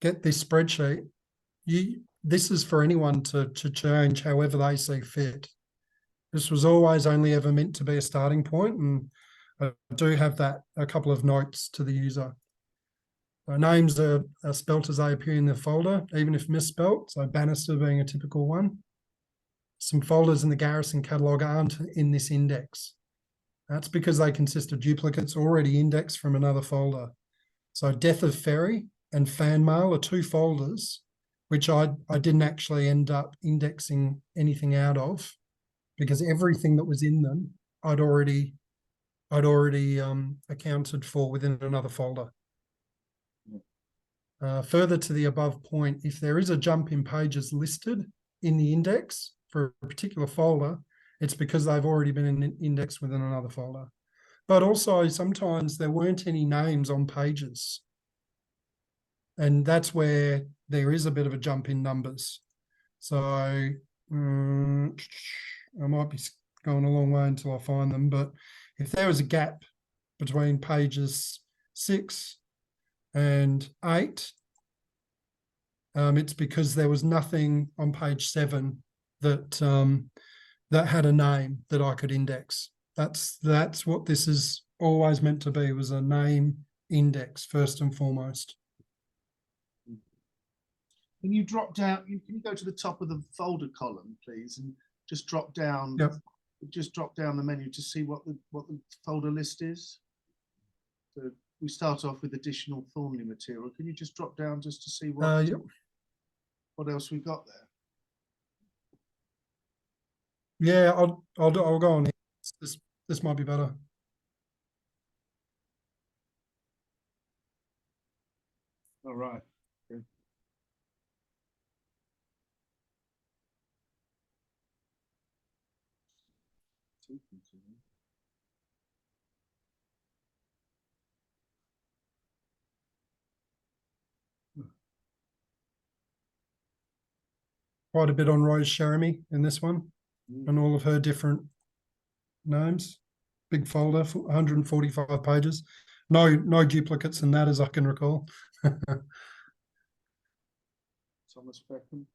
get this spreadsheet, this is for anyone to change however they see fit. This was always only ever meant to be a starting point, and I do have a couple of notes to the user. Names are spelt as they appear in the folder, even if misspelt, so Bannister being a typical one. Some folders in the Garrison catalogue aren't in this index. That's because they consist of duplicates already indexed from another folder. So Death of Ferry and Fan Mail are two folders, which I didn't actually end up indexing anything out of, because everything that was in them I'd already accounted for within another folder. Further to the above point, if there is a jump in pages listed in the index for a particular folder, it's because they've already been indexed within another folder. But also sometimes there weren't any names on pages. And that's where there is a bit of a jump in numbers. So I might be going a long way until I find them, but if there was a gap between pages 6 and 8, it's because there was nothing on page 7 that that had a name that I could index. That's what this is always meant to be, was a name index first and foremost. Can you drop down? Can you go to the top of the folder column, please, and just drop down? Yep. Just drop down the menu to see what the folder list is. So we start off with additional Thornley material. Can you just drop down just to see what Yep. what else we've got there? Yeah, I'll go on here. This might be better. All right. Okay. Quite a bit on Rose Jeremy in this one, and all of her different names. Big folder, 145 pages. No duplicates in that, as I can recall. Thomas Beckham.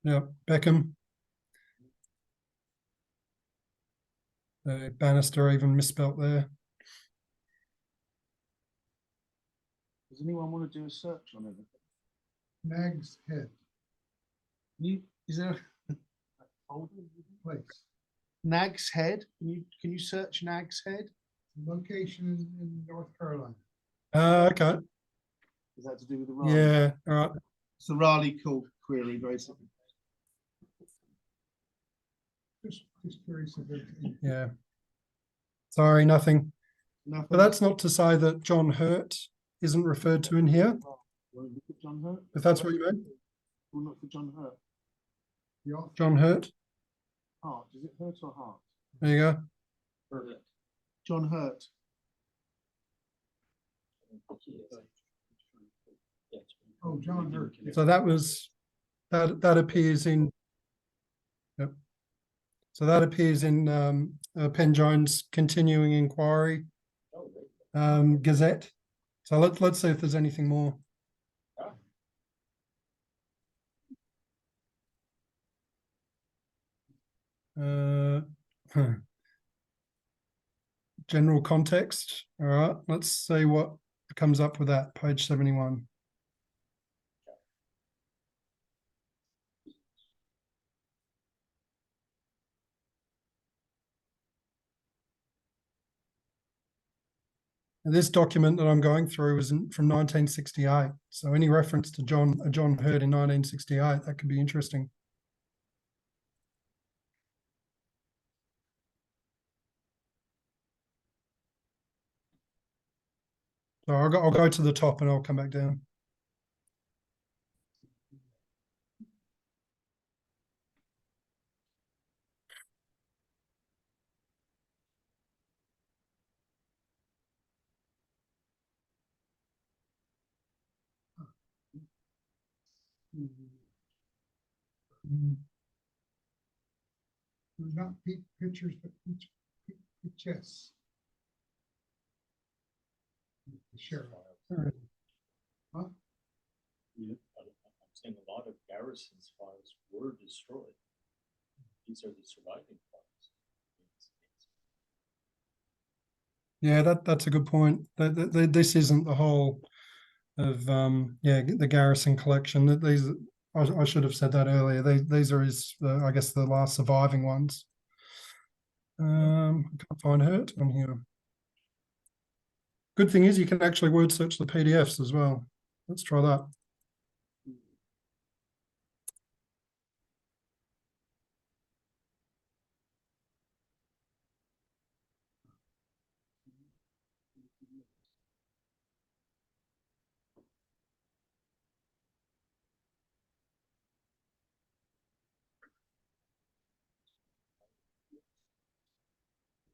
Yeah, Beckham. Bannister even misspelt there. Does anyone want to do a search on it? Nag's Head, Is there a folder? place, Nag's Head? Can you search Nag's Head? location in North Carolina. Okay. Is that to do with the Raleigh? Yeah, all right. It's the Raleigh query, basically. Just curious if it. Yeah. Sorry, nothing. Nothing. But that's not to say that John Hurt isn't referred to in here, Want to look at John Hurt? if that's what you mean. We'll look for John Hurt. The author. John Hurt. Hart. Is it Hurt or Hart? There you go. Perfect. John Hurt. Oh, John Hurt. So that appears in. Yep. So that appears in Penn Jones' continuing inquiry Gazette. So let's see if there's anything more. General context. All right, let's see what comes up with that, page 71. And this document that I'm going through is from 1968. So any reference to John Hurt in 1968, that could be interesting. So I'll go to the top and I'll come back down. Mm. Not pictures, but pictures. Sure. Huh? Yeah, I'm saying a lot of Garrison's files were destroyed. These are the surviving files. Yeah, that's a good point. This isn't the whole of the Garrison collection. That these I should have said that earlier. These are his I guess the last surviving ones. I can't find Hurt on here. Good thing is you can actually word search the PDFs as well. Let's try that.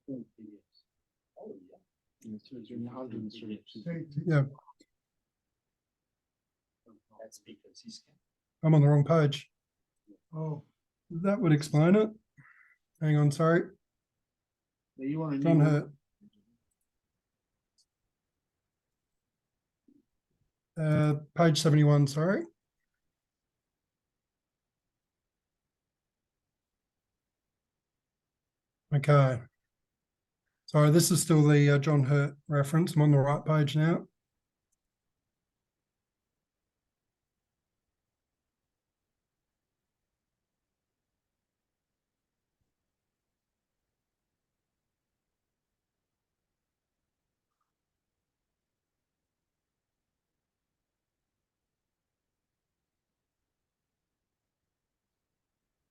Oh, yeah. In 103. Yeah, That's because he's. I'm on the wrong page. Oh, That would explain it. Hang on, sorry. Yeah, you want a John new Hurt. Page 71, sorry. Okay. Sorry, this is still the John Hurt reference. I'm on the right page now.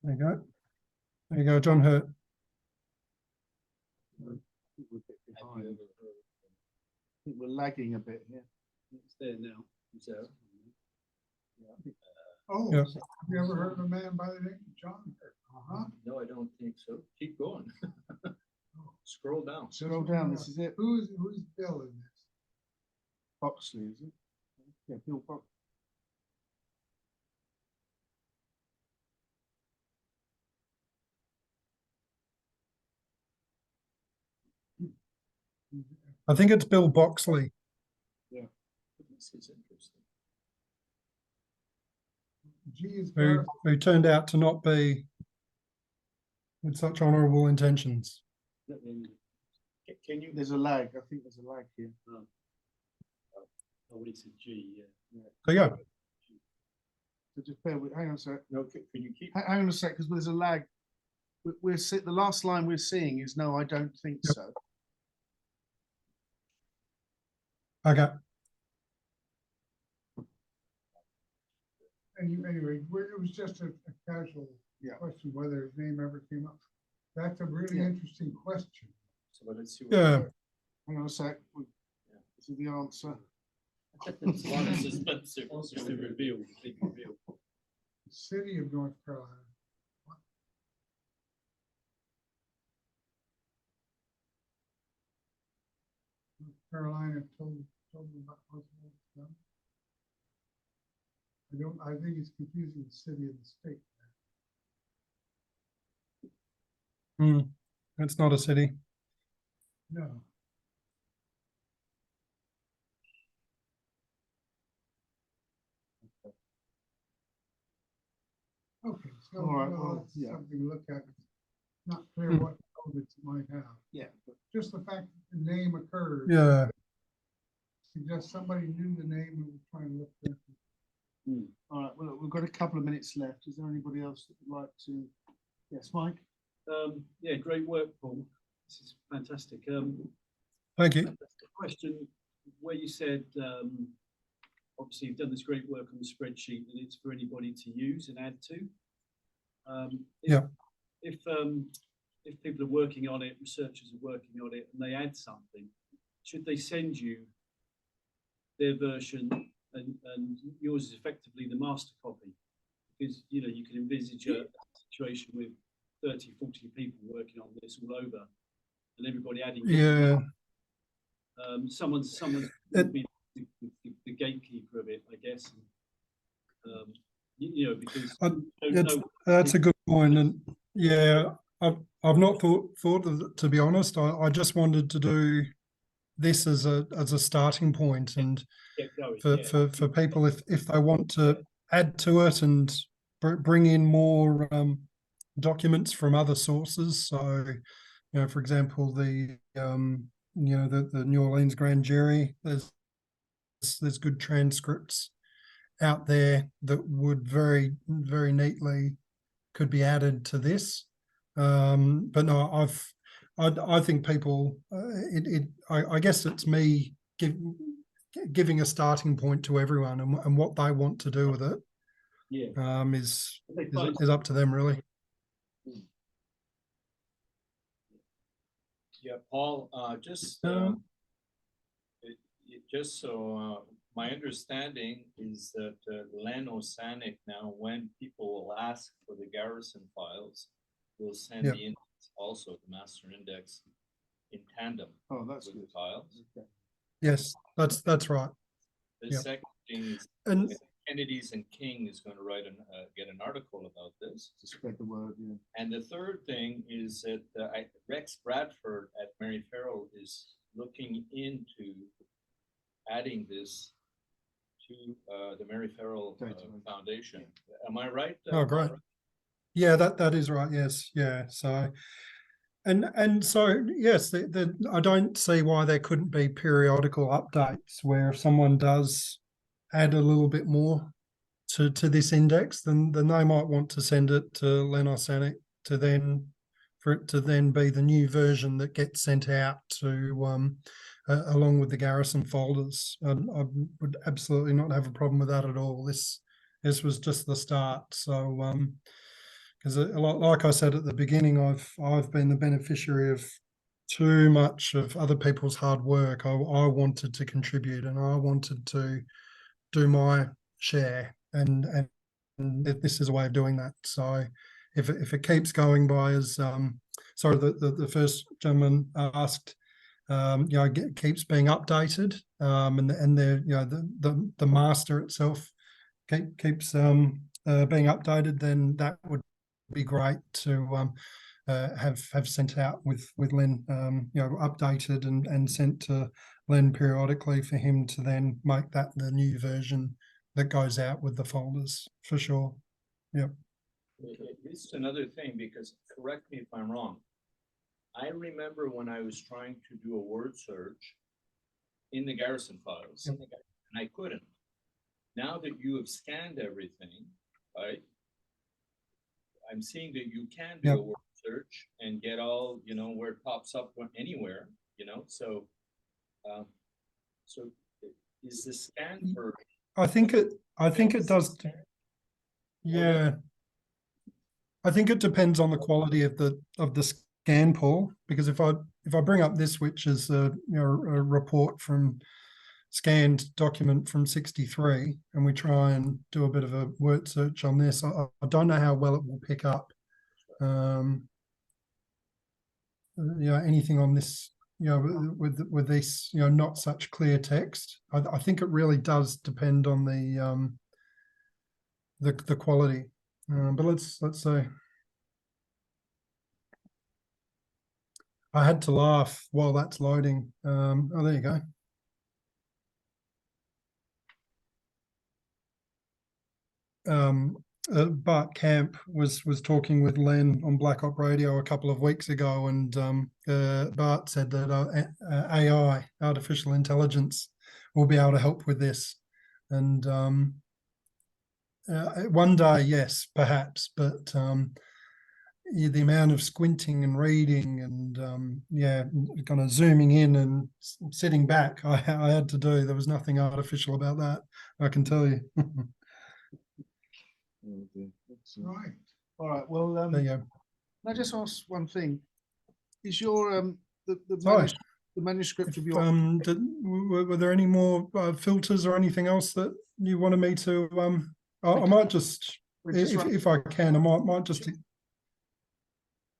There you go. There you go, John Hurt. we're a bit behind. I think we're lagging a bit here. It's there now. So, oh, Yeah. have you ever heard of a man by the name of John? no, I don't think so. Keep going. Scroll down. Scroll down, this is it. Who's Bill in this? Boxley, is it? Yeah, Bill Boxley. I think it's Bill Boxley, This is interesting. G is who turned out to not be with such honourable intentions. Can you? There's a lag. I think there's a lag here. Oh, it's a G. Yeah. There you go. So just bear with. Hang on a sec. No, can you keep? Hang on a sec, because there's a lag. We're the last line we're seeing is no, I don't think Yep. so. Okay. Anyway, it was just a casual question whether his name ever came up. That's a really interesting question. So let's see. Yeah. Hang on a sec. This is the answer. It's a lot of suspense. It's the reveal. Big reveal. The city of North Carolina. North Carolina told me about Oswald stuff. I think it's confusing the city and the state. It's not a city. No. Okay, so All right, well, that's something to look at. Not clear what elements it might have. Yeah. But Just the fact that the name occurs. Yeah. Suggests somebody knew the name and was trying to look for it. all right. Well, we've got a couple of minutes left. Is there anybody else that would like to? Yes, Mike. Yeah, great work, Paul. This is fantastic. Thank you. Question where you said, obviously you've done this great work on the spreadsheet and it's for anybody to use and add to. If people are working on it, researchers are working on it, and they add something, should they send you their version and yours is effectively the master copy? Because you know you can envisage a situation with 30, 40 people working on this all over, and everybody adding. Yeah. Someone's be the gatekeeper of it, I guess. You know, because That's a good point, and yeah, I've not thought of it, to be honest. I just wanted to do this as a starting point, and get going. for people if they want to add to it and bring in more documents from other sources. So, you know, for example, the New Orleans grand jury. There's good transcripts out there that would very neatly could be added to this. But no, I think people. I guess it's me giving a starting point to everyone and what they want to do with it. Yeah. Is up to them, really. Yeah, Paul, just so my understanding is that Len Osanic now, when people will ask for the Garrison files, will send Yep. the index also, the master index, in tandem Oh, that's with good. the files. Okay. Yes, that's right. The Yep. second thing is And Kennedy's and King is going to write get an article about this. To spread the word, yeah. And the third thing is that Rex Bradford at Mary Farrell is looking into adding this to the Mary Farrell Foundation. Am I right? oh, great. Yeah, that is right. Yes, yeah. So, and so yes, I don't see why there couldn't be periodical updates where if someone does add a little bit more to this index, then they might want to send it to Len Osanic for it to then be the new version that gets sent out to along with the Garrison folders. I would absolutely not have a problem with that at all. This was just the start. So because like I said at the beginning, I've been the beneficiary of too much of other people's hard work. I wanted to contribute and I wanted to do my share, and this is a way of doing that. So if it keeps going by as sorry, the first gentleman asked, keeps being updated, and the master itself keeps being updated, then that would be great to have sent out with Len, updated and sent to Len periodically for him to then make that the new version that goes out with the folders, for sure. Yep. This is another thing, because correct me if I'm wrong. I remember when I was trying to do a word search in the Garrison files, Yep. and I couldn't. Now that you have scanned everything, right? I'm seeing that you can do Yep. a word search and get all, where it pops up anywhere, so is the scan for? I think it does. Yeah. I think it depends on the quality of the scan, Paul, because if I bring up this, which is a report from scanned document from 63, and we try and do a bit of a word search on this, I don't know how well it will pick up anything on this, with this, not such clear text. I think it really does depend on the quality. But let's say I had to laugh while that's loading. Oh, there you go. Bart Camp was talking with Len on Black Op Radio a couple of weeks ago, and Bart said that AI, artificial intelligence, will be able to help with this. And one day, yes, perhaps, but the amount of squinting and reading and kind of zooming in and sitting back, I had to do. There was nothing artificial about that, I can tell you. Right. All right. Well, There you go. can I just ask one thing? Is your Sorry. the manuscript of your Were there any more filters or anything else that you wanted me to? I might just, if I can, I might just.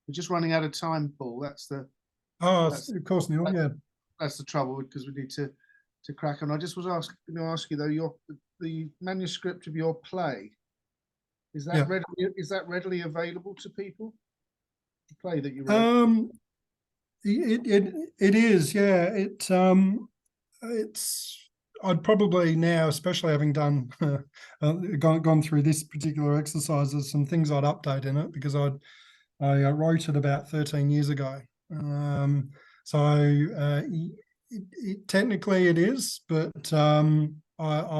We're just running out of time, Paul. That's Of course, Neil. Yeah. That's the trouble, because we need to crack on. I just was going to ask you though, the manuscript of your play. Is that Yeah. readily available to people? The play that you wrote. It is, yeah. It's I'd probably now, especially having done gone through this particular exercise, there's some things I'd update in it because I wrote it about 13 years ago. Technically it is, but I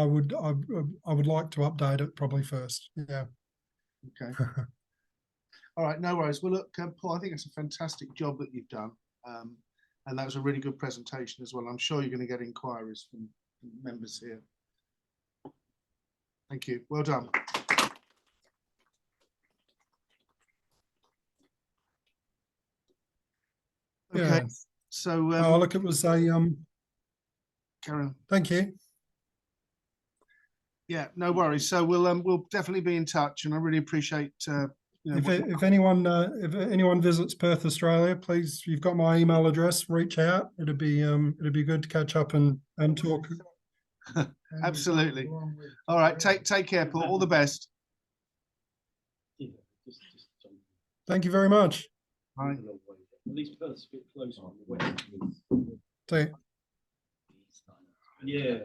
would like to update it probably first. Yeah. Okay. All right, no worries. Well, look, Paul, I think it's a fantastic job that you've done. And that was a really good presentation as well. I'm sure you're going to get inquiries from members here. Thank you. Well done. Okay, Yeah. so Look, it was a Karen. thank you. Yeah, no worries. So we'll definitely be in touch, and I really appreciate. If anyone visits Perth, Australia, please, you've got my email address. Reach out. It'd be good to catch up and talk. Absolutely. All right, take care, Paul. All the best. Yeah, Thank you very much. Bye. At least Perth's a bit closer on the west. See you. Yeah.